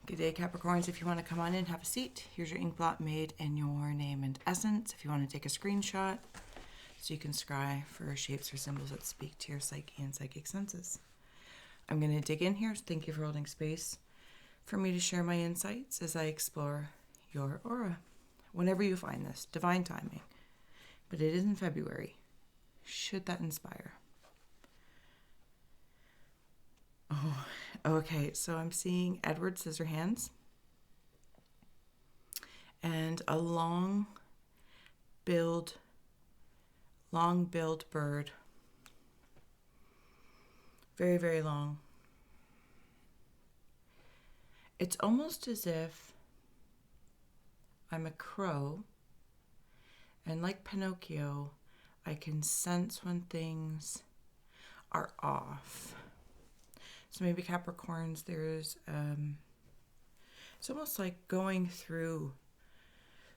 Good day, Capricorns. If you want to come on in, have a seat. Here's your ink blot made in your name and essence. If you want to take a screenshot, so you can scry for shapes or symbols that speak to your psyche and psychic senses. I'm going to dig in here. Thank you for holding space for me to share my insights as I explore your aura. Whenever you find this, divine timing. But it is in February. Should that inspire? Oh, okay. So I'm seeing Edward Scissorhands and a long-billed bird. Very, very long. It's almost as if I'm a crow, and like Pinocchio, I can sense when things are off. So maybe Capricorns, there's, it's almost like going through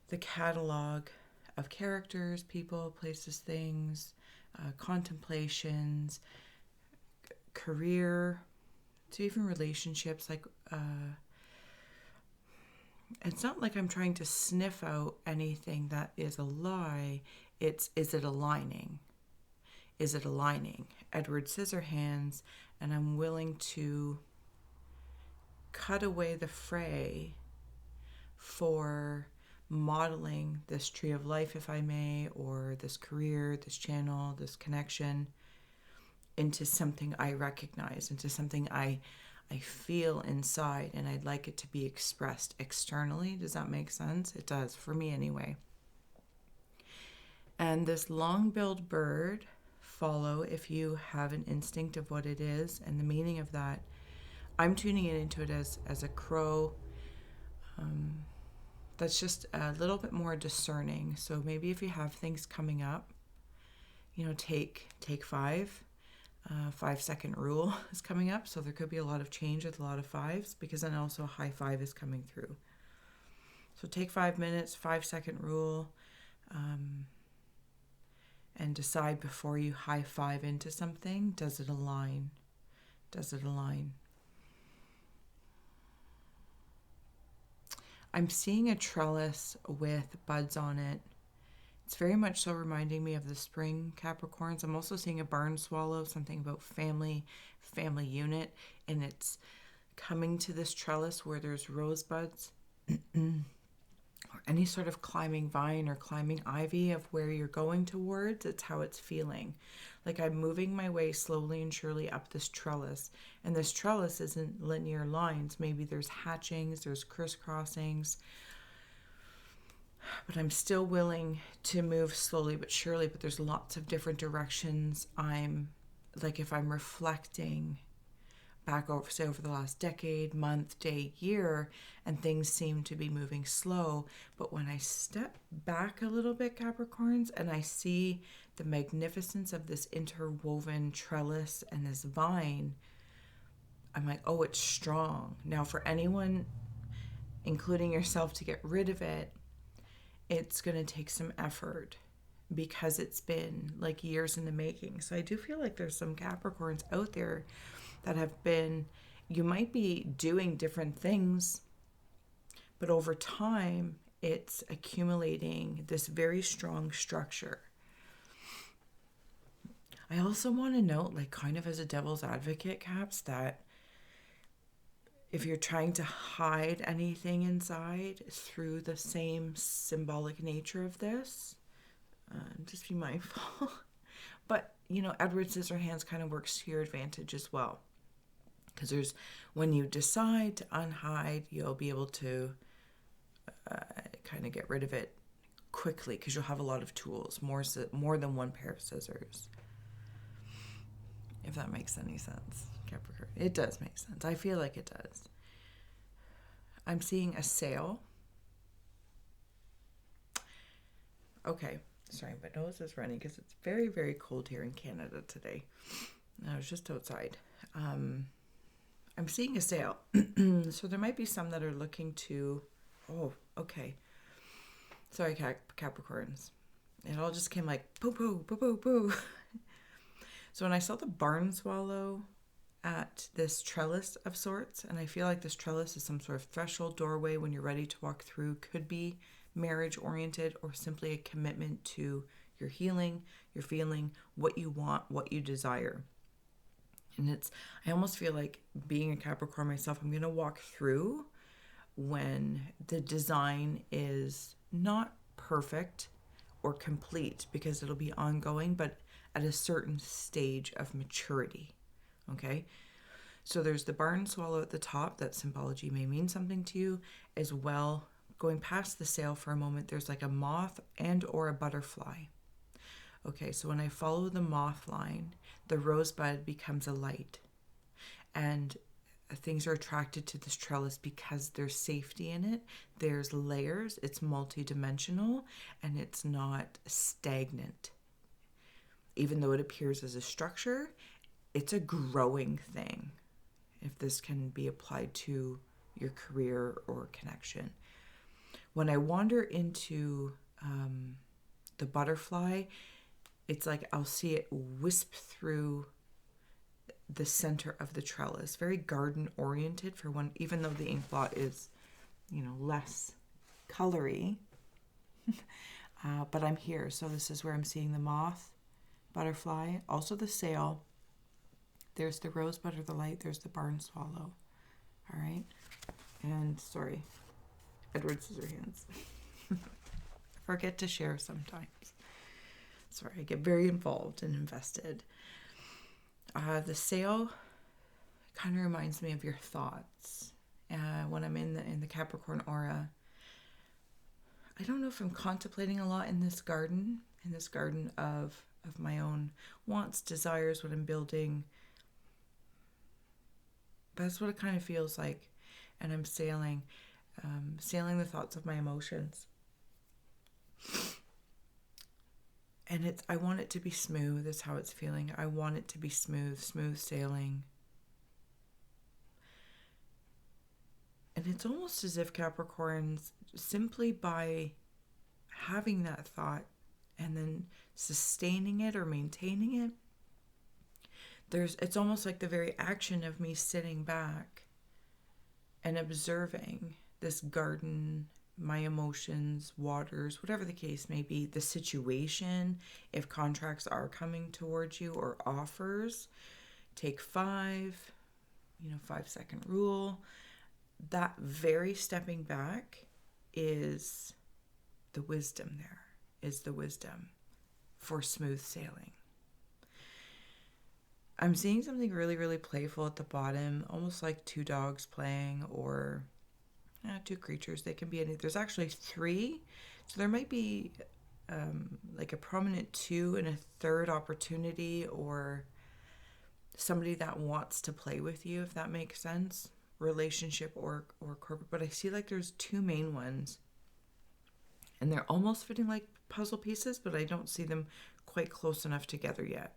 the catalog of characters, people, places, things, contemplations, career, to even relationships. Like, it's not like I'm trying to sniff out anything that is a lie. It's, is it aligning? Is it aligning? Edward Scissorhands, and I'm willing to cut away the fray for modeling this tree of life, if I may, or this career, this channel, this connection, into something I recognize, into something I feel inside, and I'd like it to be expressed externally. Does that make sense? It does, for me anyway. And this long-billed bird, follow if you have an instinct of what it is and the meaning of that. I'm tuning it into it as a crow that's just a little bit more discerning. So maybe if you have things coming up, take 5. 5-second rule is coming up, so there could be a lot of change with a lot of 5s, because then also a high 5 is coming through. So take 5 minutes, 5-second rule, and decide before you high 5 into something, does it align? Does it align? I'm seeing a trellis with buds on it. It's very much so reminding me of the spring Capricorns. I'm also seeing a barn swallow, something about family unit, and it's coming to this trellis where there's rosebuds or any sort of climbing vine or climbing ivy of where you're going towards. It's how it's feeling. Like I'm moving my way slowly and surely up this trellis, and this trellis isn't linear lines. Maybe there's hatchings, there's crisscrossings, but I'm still willing to move slowly but surely. But there's lots of different directions. I'm like, if I'm reflecting back over, say, over the last decade, month, day, year, and things seem to be moving slow. But when I step back a little bit, Capricorns, and I see the magnificence of this interwoven trellis and this vine, I'm like, oh, it's strong. Now, for anyone, including yourself, to get rid of it, it's going to take some effort, because it's been like years in the making. So I do feel like there's some Capricorns out there that have been, you might be doing different things, but over time it's accumulating this very strong structure. I also want to note, like, kind of as a devil's advocate, Caps, that if you're trying to hide anything inside through the same symbolic nature of this, just be mindful. But, Edward Scissorhands kind of works to your advantage as well. Because there's, when you decide to unhide, you'll be able to kind of get rid of it quickly, because you'll have a lot of tools, more than one pair of scissors. If that makes any sense, Capricorn. It does make sense. I feel like it does. I'm seeing a sail. Okay. Sorry, my nose is running because it's very, very cold here in Canada today. I was just outside. I'm seeing a sail. So there might be some that are looking to... Oh, okay. Sorry, Capricorns. It all just came like, poo, poo, poo, poo, poo. So when I saw the barn swallow at this trellis of sorts, and I feel like this trellis is some sort of threshold doorway when you're ready to walk through. Could be marriage oriented or simply a commitment to your healing, your feeling, what you want, what you desire. And I almost feel like, being a Capricorn myself, I'm going to walk through when the design is not perfect or complete, because it'll be ongoing, but at a certain stage of maturity. Okay? So there's the barn swallow at the top. That symbology may mean something to you as well. Going past the sail for a moment, there's like a moth and or a butterfly. Okay, so when I follow the moth line, the rosebud becomes a light. And things are attracted to this trellis because there's safety in it. There's layers. It's multidimensional and it's not stagnant. Even though it appears as a structure, it's a growing thing, if this can be applied to your career or connection. When I wander into the butterfly, it's like I'll see it wisp through the center of the trellis. Very garden oriented for one, even though the inkblot is, less colory. But I'm here. So this is where I'm seeing the moth, butterfly, also the sail. There's the rosebud or the light. There's the barn swallow. All right. And sorry, Edward Scissorhands. I forget to share sometimes. Sorry, I get very involved and invested. The sail kind of reminds me of your thoughts. When I'm in the Capricorn aura, I don't know if I'm contemplating a lot in this garden of my own wants, desires, what I'm building. But that's what it kind of feels like. And I'm sailing the thoughts of my emotions. And I want it to be smooth, is how it's feeling. I want it to be smooth sailing. And it's almost as if Capricorns, simply by having that thought and then sustaining it or maintaining it, it's almost like the very action of me sitting back and observing this garden, my emotions, waters, whatever the case may be, the situation, if contracts are coming towards you or offers, take 5, 5-second rule. That very stepping back is the wisdom there, is the wisdom for smooth sailing. I'm seeing something really, really playful at the bottom, almost like 2 dogs playing, or 2 creatures. They can be any. There's actually 3, so there might be like a prominent 2 and a third opportunity, or somebody that wants to play with you, if that makes sense, relationship or corporate. But I see like there's 2 main ones, and they're almost fitting like puzzle pieces, but I don't see them quite close enough together yet.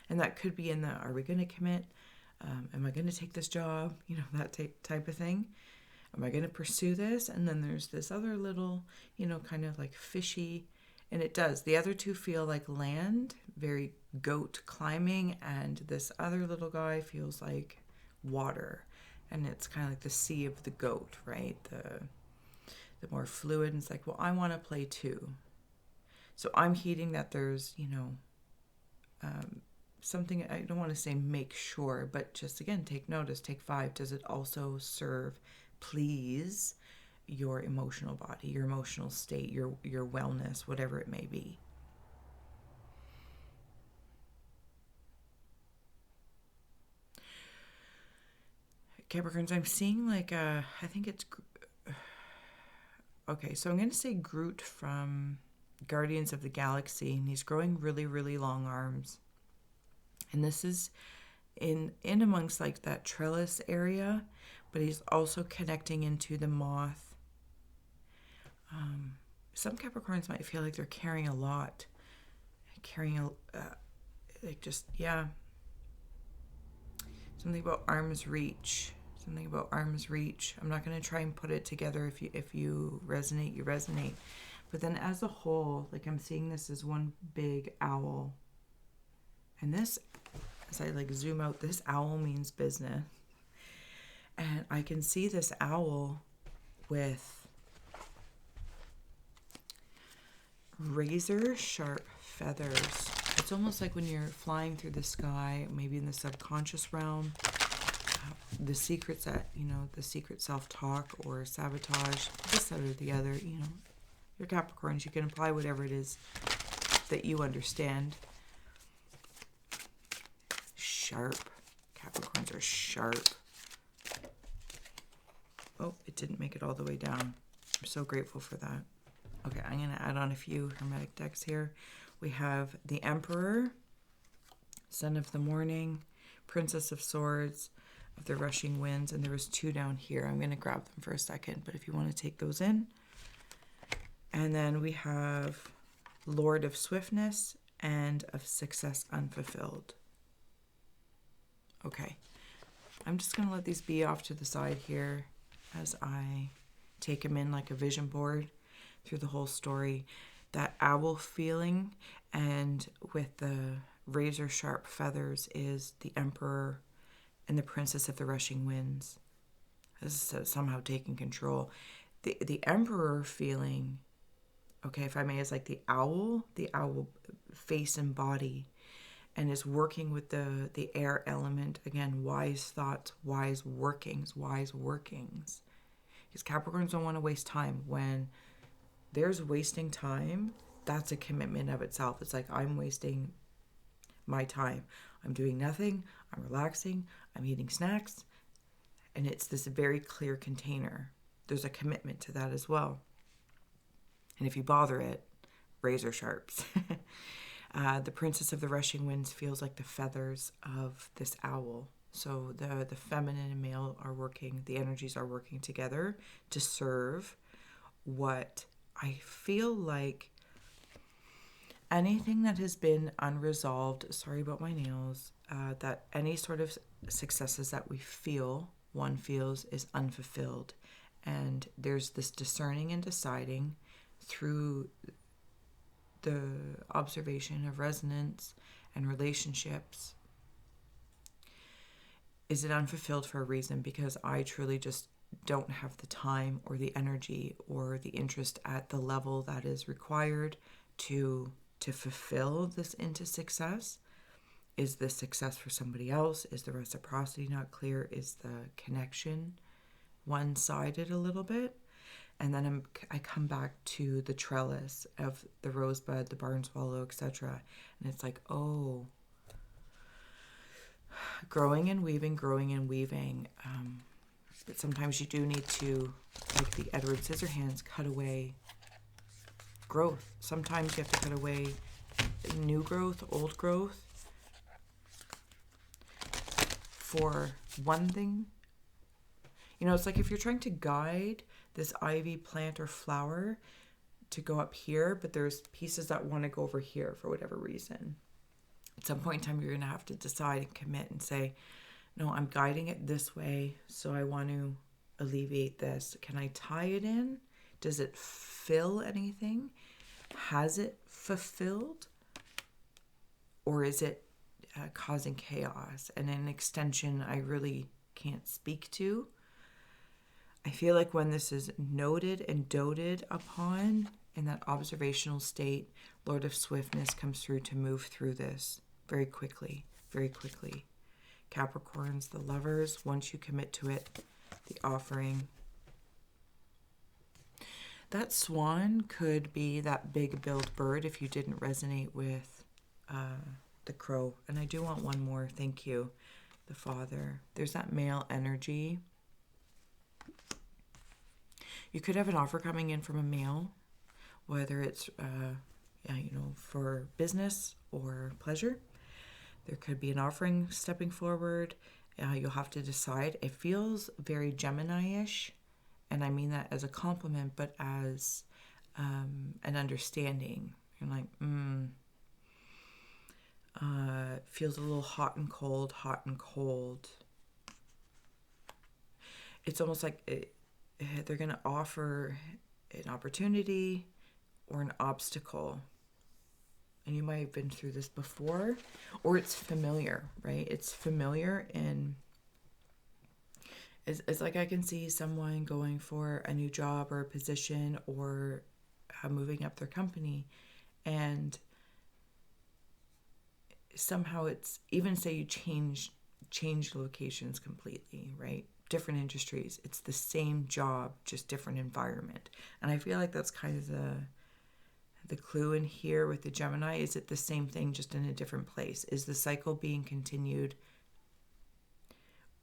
And that could be in the, are we going to commit? Am I going to take this job? That type of thing. Am I going to pursue this? And then there's this other little, kind of like fishy. And it does. The other 2 feel like land, very goat climbing. And this other little guy feels like water. And it's kind of like the sea of the goat, right? The more fluid. And it's like, well, I want to play too. So I'm heeding that there's, something, I don't want to say make sure, but just again, take notice, take 5. Does it also serve, please, your emotional body, your emotional state, your wellness, whatever it may be? Capricorns, I'm seeing like I think it's, okay, so I'm going to say Groot from Guardians of the Galaxy, and he's growing really, really long arms. And this is in amongst like that trellis area, but he's also connecting into the moth. Some Capricorns might feel like they're carrying a lot, something about arm's reach. I'm not going to try and put it together. If you resonate, you resonate. But then as a whole, like I'm seeing this as one big owl. And this as I like zoom out, this owl means business. And I can see this owl with razor sharp feathers. It's almost like when you're flying through the sky, maybe in the subconscious realm, the secrets that, you know, the secret self-talk or sabotage, this side or the other, you know, you're Capricorns, you can apply whatever it is that you understand. Sharp. Capricorns are sharp. Oh, it didn't make it all the way down. I'm so grateful for that. Okay, I'm going to add on a few Hermetic decks here. We have the Emperor, Son of the Morning, Princess of Swords, of the Rushing Winds, and there was 2 down here. I'm going to grab them for a second, but if you want to take those in. And then we have Lord of Swiftness and of Success Unfulfilled. Okay, I'm just going to let these be off to the side here as I take them in like a vision board through the whole story. That owl feeling, and with the razor sharp feathers, is the Emperor and the Princess of the Rushing Winds. This is somehow taking control. The Emperor feeling, okay, if I may, is like the owl face and body, and is working with the air element. Again, wise thoughts, wise workings. Because Capricorns don't want to waste time. When there's wasting time, that's a commitment of itself. It's like, I'm wasting my time. I'm doing nothing. I'm relaxing. I'm eating snacks. And it's this very clear container. There's a commitment to that as well. And if you bother it, razor sharps. The Princess of the Rushing Winds feels like the feathers of this owl. So the feminine and male are working, the energies are working together to serve what I feel like anything that has been unresolved, sorry about my nails, that any sort of successes that one feels is unfulfilled. And there's this discerning and deciding through the observation of resonance and relationships. Is it unfulfilled for a reason? Because I truly just don't have the time or the energy or the interest at the level that is required to fulfill this into success. Is this success for somebody else? Is the reciprocity not clear? Is the connection one-sided a little bit? And then I come back to the trellis of the rosebud, the barn swallow, etc. And it's like, oh, growing and weaving. But sometimes you do need to, like the Edward Scissorhands, cut away growth. Sometimes you have to cut away new growth, old growth, for one thing. You know, it's like if you're trying to guide this ivy plant or flower to go up here, but there's pieces that want to go over here for whatever reason. At some point in time, you're going to have to decide and commit and say, no, I'm guiding it this way, so I want to alleviate this. Can I tie it in? Does it fill anything? Has it fulfilled? Or is it causing chaos? And an extension I really can't speak to. I feel like when this is noted and doted upon in that observational state, Lord of Swiftness comes through to move through this very quickly, very quickly. Capricorns, the lovers, once you commit to it, the offering. That swan could be that big-billed bird if you didn't resonate with the crow. And I do want one more, thank you, the father. There's that male energy. You could have an offer coming in from a male, whether it's for business or pleasure. There could be an offering stepping forward. You'll have to decide. It feels very Gemini-ish, and I mean that as a compliment, but as an understanding. You're like, feels a little hot and cold. It's almost like they're going to offer an opportunity or an obstacle. and you might have been through this before, or it's familiar, right? It's familiar, and it's like I can see someone going for a new job or a position, or moving up their company, and somehow it's, even say you change locations completely, right? Different industries. It's the same job, just different environment. And I feel like that's kind of the clue in here with the Gemini. Is it the same thing, just in a different place? Is the cycle being continued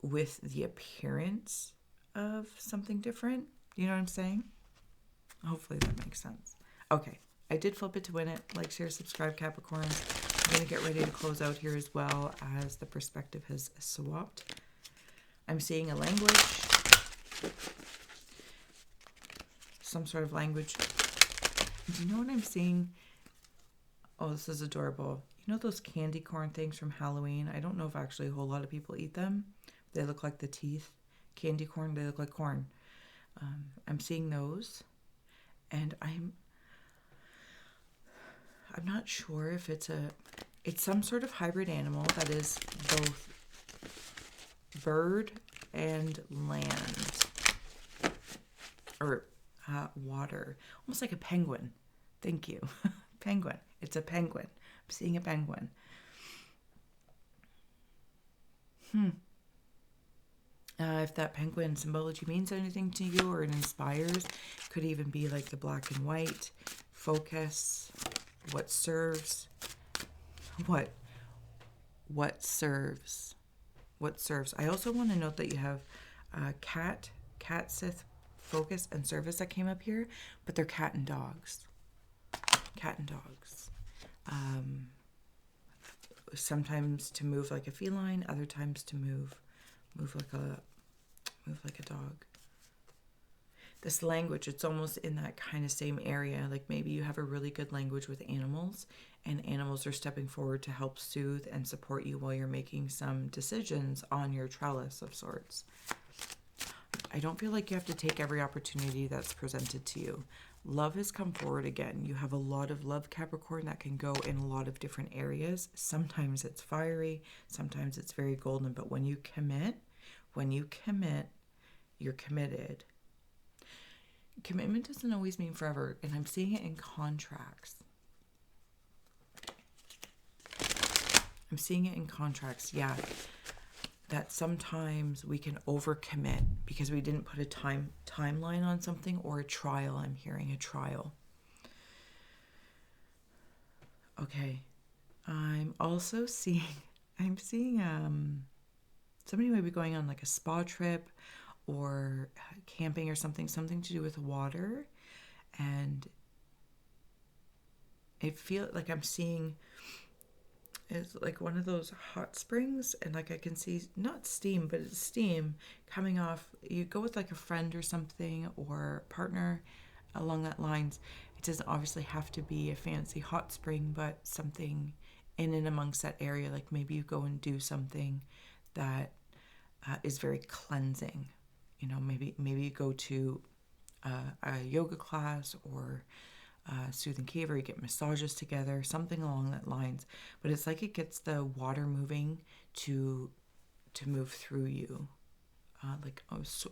with the appearance of something different? You know what I'm saying? Hopefully that makes sense. Okay, I did flip it to win it. Like, share, subscribe, Capricorn. I'm going to get ready to close out here as well, as the perspective has swapped. I'm seeing a language. Some sort of language. Do you know what I'm seeing? Oh, this is adorable. You know those candy corn things from Halloween? I don't know if actually a whole lot of people eat them. They look like the teeth. Candy corn, they look like corn. I'm seeing those. And I'm not sure if it's some sort of hybrid animal that is both bird and land, or water, almost like a penguin. Thank you. Penguin. It's a penguin. I'm seeing a penguin. If that penguin symbology means anything to you, or it inspires, could even be like the black and white focus. What serves? What serves? What serves? I also want to note that you have cat, Sith, focus, and service that came up here, but they're cat and dogs. Cat and dogs. Sometimes to move like a feline, other times to move like a dog. This language, it's almost in that kind of same area. Like maybe you have a really good language with animals, and animals are stepping forward to help soothe and support you while you're making some decisions on your trellis of sorts. I don't feel like you have to take every opportunity that's presented to you. Love has come forward again. You have a lot of love, Capricorn, that can go in a lot of different areas. Sometimes it's fiery, sometimes it's very golden, but when you commit, you're committed. Commitment doesn't always mean forever, and I'm seeing it in contracts. Yeah. That sometimes we can overcommit because we didn't put a timeline on something, or a trial. I'm hearing a trial. Okay. I'm also seeing somebody may be going on like a spa trip, or camping, or something to do with water, and it feels like I'm seeing it's like one of those hot springs, and like I can see not steam, but it's steam coming off. You go with like a friend or something, or partner along that lines. It doesn't obviously have to be a fancy hot spring, but something in and amongst that area. Like maybe you go and do something that is very cleansing. You know, maybe you go to a yoga class, or soothing cave, or you get massages together, something along that lines. But it's like it gets the water moving to move through you,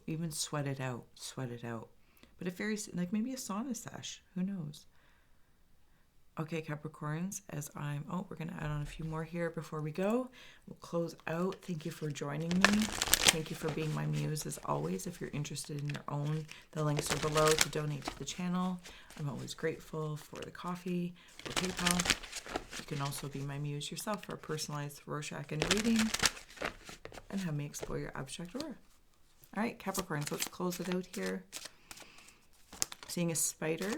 even sweat it out. But it varies, like maybe a sauna sesh. Who knows? Okay, Capricorns, we're going to add on a few more here before we go. We'll close out. Thank you for joining me. Thank you for being my muse, as always. If you're interested in your own, the links are below to donate to the channel. I'm always grateful for the coffee, for PayPal. You can also be my muse yourself for a personalized Rorschach and reading, and have me explore your abstract aura. All right, Capricorns, let's close it out here. Seeing a spider.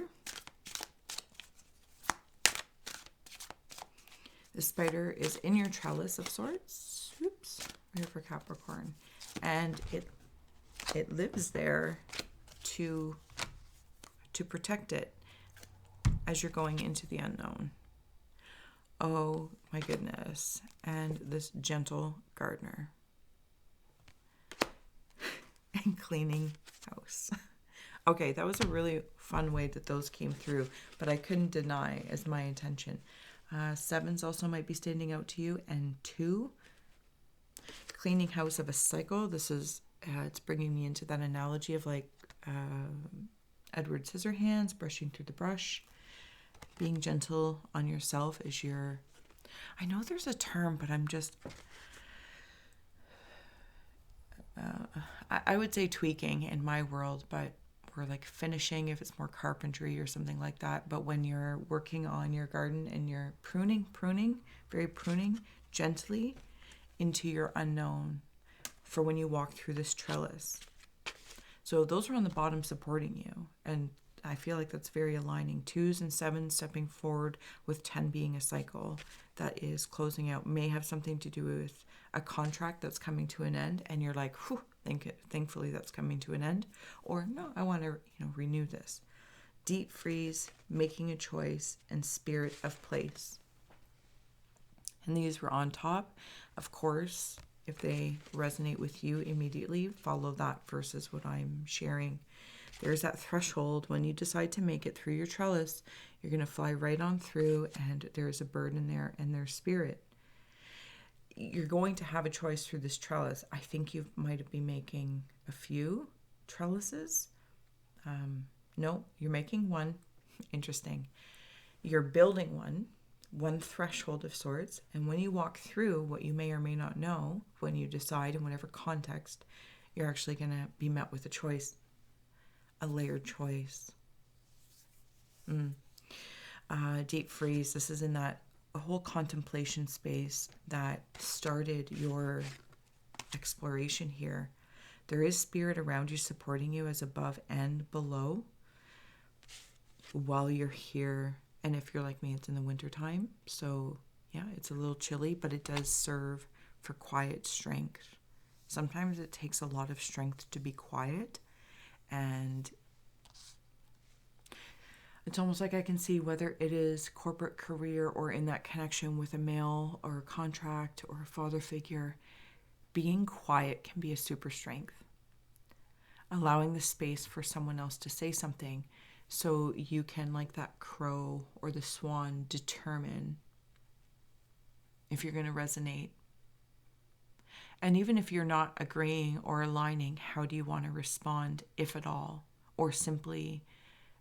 The spider is in your trellis of sorts. Oops, here for Capricorn. And it lives there to protect it as you're going into the unknown. Oh my goodness. And this gentle gardener. And cleaning house. Okay, that was a really fun way that those came through, but I couldn't deny as my intention. Sevens also might be standing out to you. And 2, cleaning house of a cycle. This is, it's bringing me into that analogy of like Edward Scissorhands, brushing through the brush. Being gentle on yourself is your, I know there's a term, but I'm just, I would say tweaking in my world, but we're like finishing if it's more carpentry or something like that. But when you're working on your garden and you're pruning, very pruning gently into your unknown for when you walk through this trellis. So those are on the bottom supporting you. And I feel like that's very aligning. 2s and 7s stepping forward, with 10 being a cycle that is closing out. May have something to do with a contract that's coming to an end, and you're like, whew, thankfully that's coming to an end. Or no, I want to renew this. Deep freeze, making a choice, and spirit of place. And these were on top. Of course, if they resonate with you immediately, follow that versus what I'm sharing. There's that threshold when you decide to make it through your trellis. You're going to fly right on through, and there's a bird in there and their spirit. You're going to have a choice through this trellis. I think you might be making a few trellises. No, you're making one. Interesting. You're building one threshold of sorts. And when you walk through, what you may or may not know, when you decide in whatever context, you're actually going to be met with a choice. A layered choice. Deep freeze. This is in that whole contemplation space that started your exploration here. There is spirit around you supporting you as above and below while you're here. And if you're like me, it's in the winter time. So yeah, it's a little chilly, but it does serve for quiet strength. Sometimes it takes a lot of strength to be quiet. And it's almost like I can see, whether it is corporate career or in that connection with a male or a contract or a father figure, being quiet can be a super strength. Allowing the space for someone else to say something so you can, like that crow or the swan, determine if you're going to resonate. And even if you're not agreeing or aligning, how do you want to respond, if at all? Or simply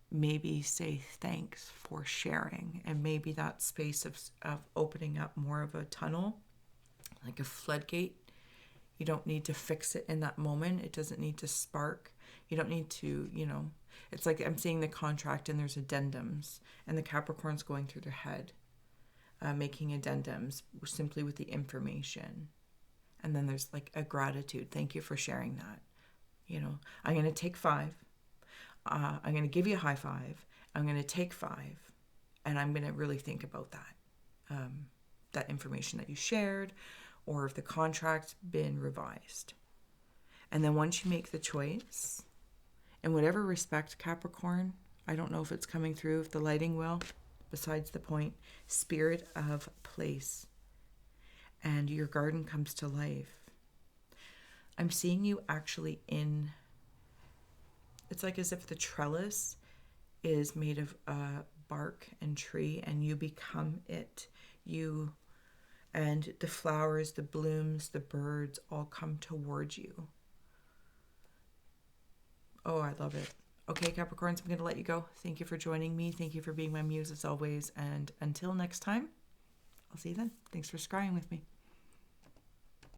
maybe say thanks for sharing. And maybe that space of opening up more of a tunnel, like a floodgate. You don't need to fix it in that moment. It doesn't need to spark. You don't need to, it's like I'm seeing the contract and there's addendums, and the Capricorn's going through their head, making addendums simply with the information. And then there's like a gratitude. Thank you for sharing that. I'm going to take 5. I'm going to give you a high 5. I'm going to take 5. And I'm going to really think about that. That information that you shared, or if the contract's been revised. And then once you make the choice, in whatever respect, Capricorn, I don't know if it's coming through, if the lighting will, besides the point, spirit of place. And your garden comes to life. I'm seeing you actually in, it's like as if the trellis is made of bark and tree, and you become it. And the flowers, the blooms, the birds all come towards you. Oh, I love it. Okay, Capricorns, I'm going to let you go. Thank you for joining me. Thank you for being my muse as always. And until next time, I'll see you then. Thanks for scrying with me.